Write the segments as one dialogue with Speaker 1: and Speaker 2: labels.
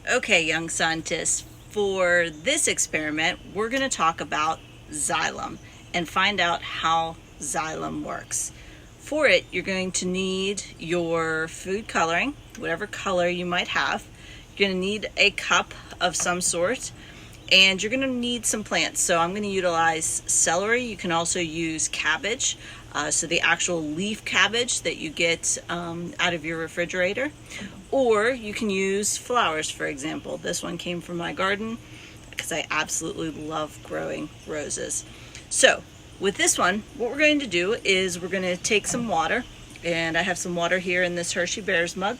Speaker 1: Okay, young scientists, for this experiment, we're going to talk about xylem and find out how xylem works. For it, you're going to need your food coloring, whatever color you might have. You're going to need a cup of some sort, and you're going to need some plants. So I'm going to utilize celery. You can also use cabbage, so the actual leaf cabbage that you get out of your refrigerator. Or you can use flowers, for example. This one came from my garden because I absolutely love growing roses. So with this one, what we're going to do is we're going to take some water, and I have some water here in this Hershey Bears mug.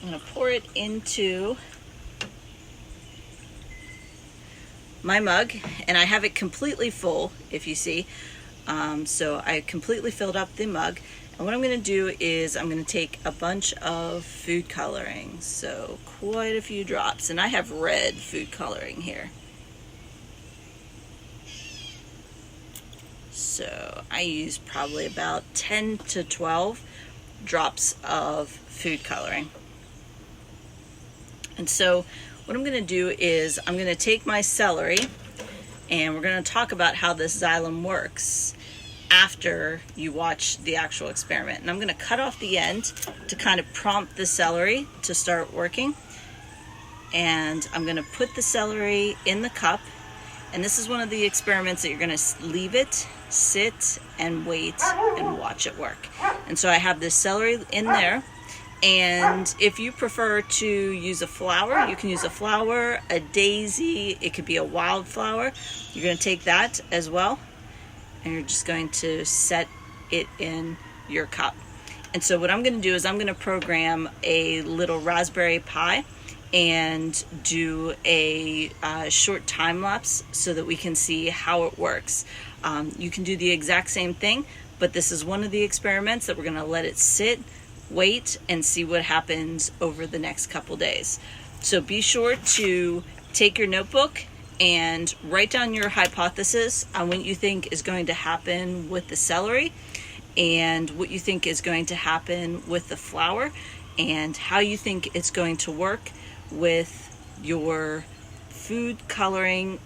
Speaker 1: I'm going to pour it into my mug, and I have it completely full, if you see. So I completely filled up the mug, and what I'm going to do is I'm going to take a bunch of food coloring, so quite a few drops, and I have red food coloring here. So I use probably about 10 to 12 drops of food coloring. And so what I'm going to do is I'm going to take my celery, and we're going to talk about how this xylem works after you watch the actual experiment. And I'm going to cut off the end to kind of prompt the celery to start working. And I'm going to put the celery in the cup. And this is one of the experiments that you're going to leave it, sit, and wait, and watch it work. And so I have this celery in there. And if you prefer to use a flower, you can use a flower, a daisy, it could be a wildflower. You're going to take that as well, and you're just going to set it in your cup. And so what I'm going to do is I'm going to program a little Raspberry Pi and do a short time lapse so that we can see how it works. You can do the exact same thing, but this is one of the experiments that we're going to let it sit, wait, and see what happens over the next couple days. So be sure to take your notebook and write down your hypothesis on what you think is going to happen with the celery, and what you think is going to happen with the flour, and how you think it's going to work with your food coloring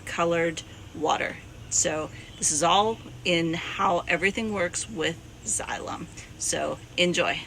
Speaker 1: colored water. So this is all in how everything works with xylem. So enjoy.